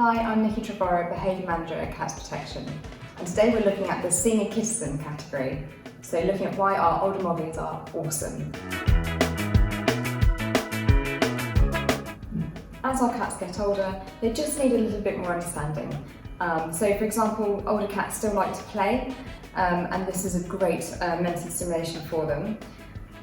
Hi, I'm Nikki Trevorrow, Behaviour Manager at Cats Protection, and today we're looking at the Senior Kitizen category, so looking at why our older moggies are awesome. As our cats get older, they just need a little bit more understanding. So for example, older cats still like to play, and this is a great mental stimulation for them.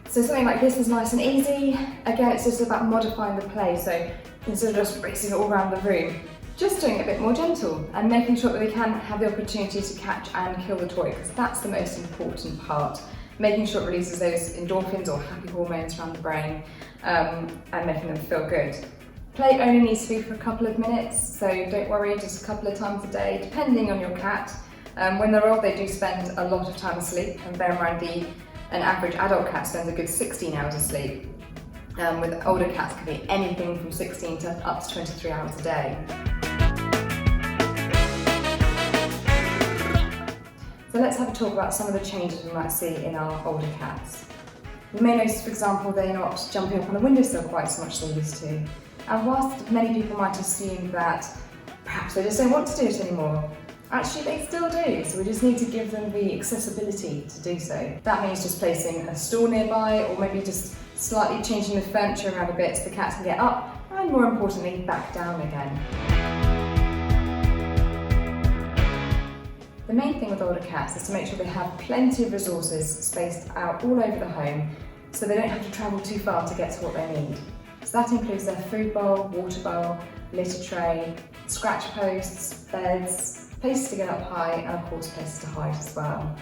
So something like this is nice and easy. Again, it's just about modifying the play, so instead of just racing all around the room, just doing it a bit more gentle and making sure that they can have the opportunity to catch and kill the toy, because that's the most important part. Making sure it releases those endorphins or happy hormones around the brain, and making them feel good. Play only needs to be for a couple of minutes, so don't worry, just a couple of times a day, depending on your cat. When they're old, they do spend a lot of time asleep, and bear in mind an average adult cat spends a good 16 hours asleep. With older cats, it can be anything from 16 to up to 23 hours a day. So let's have a talk about some of the changes we might see in our older cats. You may notice, for example, they're not jumping up on the windowsill quite so much as they used to. And whilst many people might assume that perhaps they just don't want to do it anymore, actually they still do, so we just need to give them the accessibility to do so. That means just placing a stool nearby, or maybe just slightly changing the furniture around a bit so the cats can get up, and more importantly, back down again. The main thing with older cats is to make sure they have plenty of resources spaced out all over the home, so they don't have to travel too far to get to what they need. So that includes their food bowl, water bowl, litter tray, scratch posts, beds, places to get up high, and of course places to hide as well.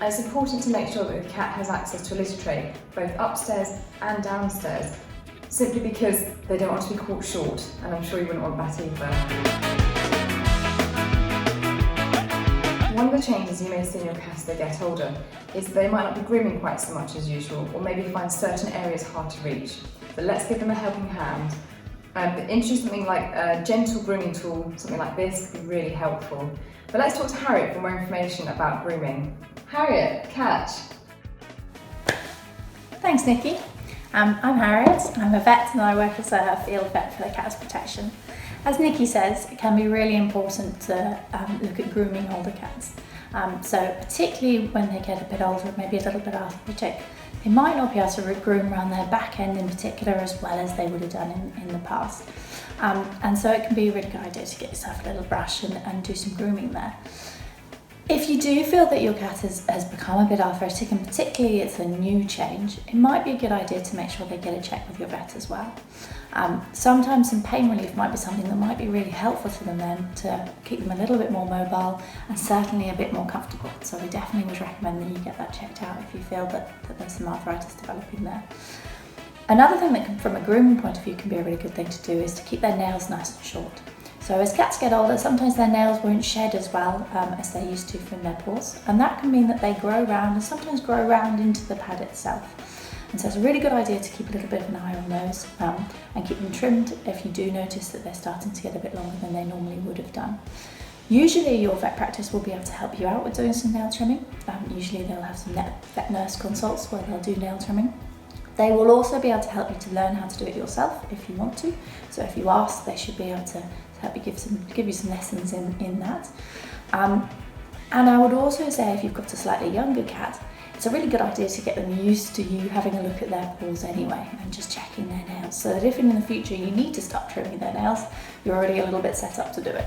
And it's important to make sure that the cat has access to a litter tray, both upstairs and downstairs, simply because they don't want to be caught short, and I'm sure you wouldn't want that either. One of the changes you may see in your cat as they get older is that they might not be grooming quite so much as usual, or maybe find certain areas hard to reach. But let's give them a helping hand. Introduce something like a gentle grooming tool, something like this could be really helpful. But let's talk to Harriet for more information about grooming. Harriet, catch. Thanks, Nikki. I'm Harriet. I'm a vet and I work as a field vet for the Cats Protection. As Nikki says, it can be really important to look at grooming older cats. So particularly when they get a bit older, maybe a little bit arthritic, they might not be able to groom around their back end in particular as well as they would have done in the past. And so it can be a really good idea to get yourself a little brush and do some grooming there. If you do feel that your cat has become a bit arthritic, and particularly it's a new change, it might be a good idea to make sure they get a check with your vet as well. Sometimes some pain relief might be something that might be really helpful to them then, to keep them a little bit more mobile and certainly a bit more comfortable. So we definitely would recommend that you get that checked out if you feel that there's some arthritis developing there. Another thing that from a grooming point of view can be a really good thing to do is to keep their nails nice and short. So as cats get older, sometimes their nails won't shed as well as they used to from their paws, and that can mean that they grow round and sometimes grow round into the pad itself. And so it's a really good idea to keep a little bit of an eye on those and keep them trimmed if you do notice that they're starting to get a bit longer than they normally would have done. Usually your vet practice will be able to help you out with doing some nail trimming. Usually they'll have some vet nurse consults where they'll do nail trimming. They will also be able to help you to learn how to do it yourself if you want to. So if you ask, they should be able to help you give you some lessons in that. And I would also say if you've got a slightly younger cat, it's a really good idea to get them used to you having a look at their paws anyway and just checking their nails, so that if in the future you need to start trimming their nails, you're already a little bit set up to do it.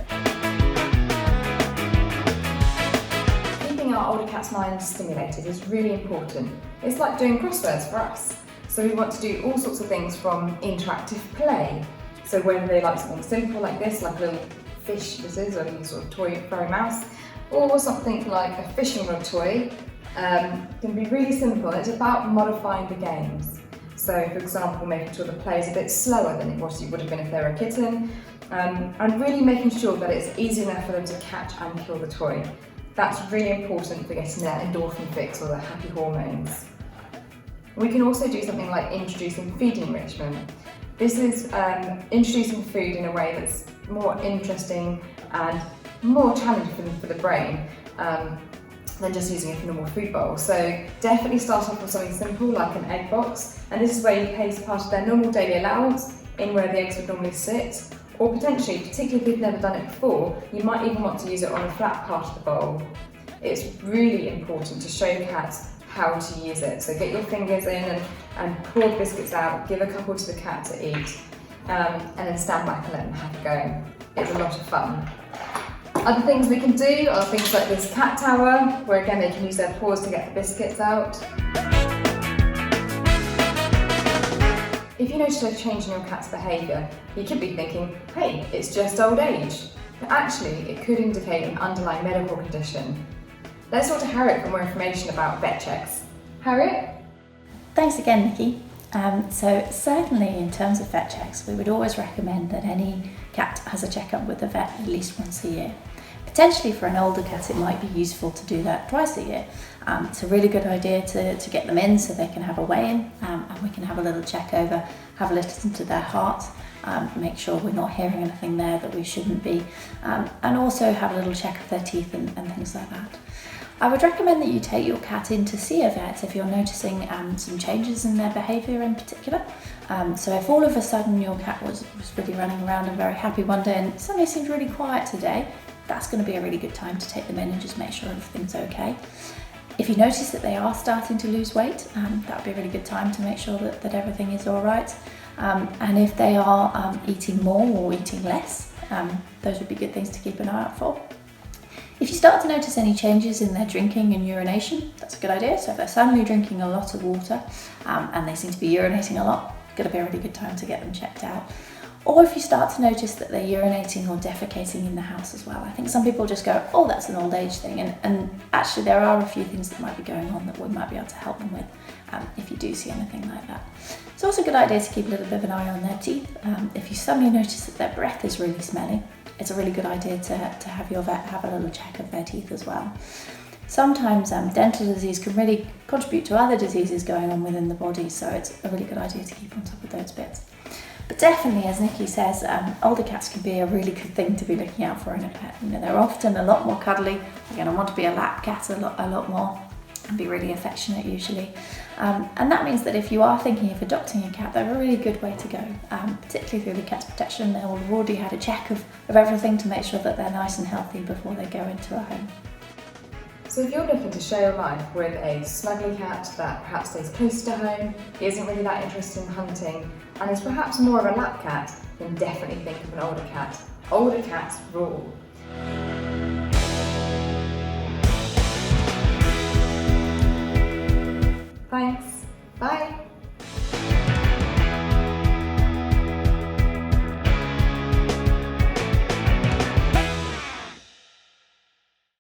Keeping our older cat's minds stimulated is really important. It's like doing crosswords for us. So we want to do all sorts of things, from interactive play. So whether they like something simple like this, like a little fish this is, or a little sort of toy furry mouse, or something like a fishing rod toy, can be really simple. It's about modifying the games. So for example, making sure the play is a bit slower than it would have been if they were a kitten, and really making sure that it's easy enough for them to catch and kill the toy. That's really important for getting their endorphin fix or their happy hormones. We can also do something like introducing feed enrichment. This is introducing food in a way that's more interesting and more challenging for the brain than just using a normal food bowl. So definitely start off with something simple like an egg box, and this is where you place part of their normal daily allowance in where the eggs would normally sit, Or potentially, particularly if you've never done it before, you might even want to use it on a flat part of the bowl. It's really important to show cats how to use it. So get your fingers in and pour the biscuits out, give a couple to the cat to eat, and then stand back and let them have a go. It's a lot of fun. Other things we can do are things like this cat tower, where again they can use their paws to get the biscuits out. If you notice a change in your cat's behaviour, you could be thinking, hey, it's just old age. But actually, it could indicate an underlying medical condition. Let's talk to Harriet for more information about vet checks. Harriet? Thanks again, Nikki. So certainly in terms of vet checks, we would always recommend that any cat has a checkup with the vet at least once a year. Potentially for an older cat, it might be useful to do that twice a year. It's a really good idea to get them in so they can have a weigh-in, and we can have a little check over, have a listen to their heart, make sure we're not hearing anything there that we shouldn't be, and also have a little check of their teeth and things like that. I would recommend that you take your cat in to see a vet if you're noticing some changes in their behaviour in particular. So if all of a sudden your cat was really running around and very happy one day and suddenly seemed really quiet today, that's going to be a really good time to take them in and just make sure everything's okay. If you notice that they are starting to lose weight, that would be a really good time to make sure that everything is all right. And if they are eating more or eating less, those would be good things to keep an eye out for. If you start to notice any changes in their drinking and urination, that's a good idea. So if they're suddenly drinking a lot of water and they seem to be urinating a lot, it's going to be a really good time to get them checked out. Or if you start to notice that they're urinating or defecating in the house as well. I think some people just go, oh, that's an old age thing. And actually there are a few things that might be going on that we might be able to help them with if you do see anything like that. It's also a good idea to keep a little bit of an eye on their teeth. If you suddenly notice that their breath is really smelly, it's a really good idea to have your vet have a little check of their teeth as well. Sometimes dental disease can really contribute to other diseases going on within the body, so it's a really good idea to keep on top of those bits. But definitely, as Nikki says, older cats can be a really good thing to be looking out for in a pet. You know, they're often a lot more cuddly. They're going to want to be a lap cat a lot more and be really affectionate usually. And that means that if you are thinking of adopting a cat, they're a really good way to go, particularly through the cat's protection. They will have already had a check of everything to make sure that they're nice and healthy before they go into a home. So if you're looking to share your life with a snuggly cat that perhaps stays close to home, isn't really that interested in hunting, and is perhaps more of a lap cat, then definitely think of an older cat. Older cats rule. Thanks. Bye.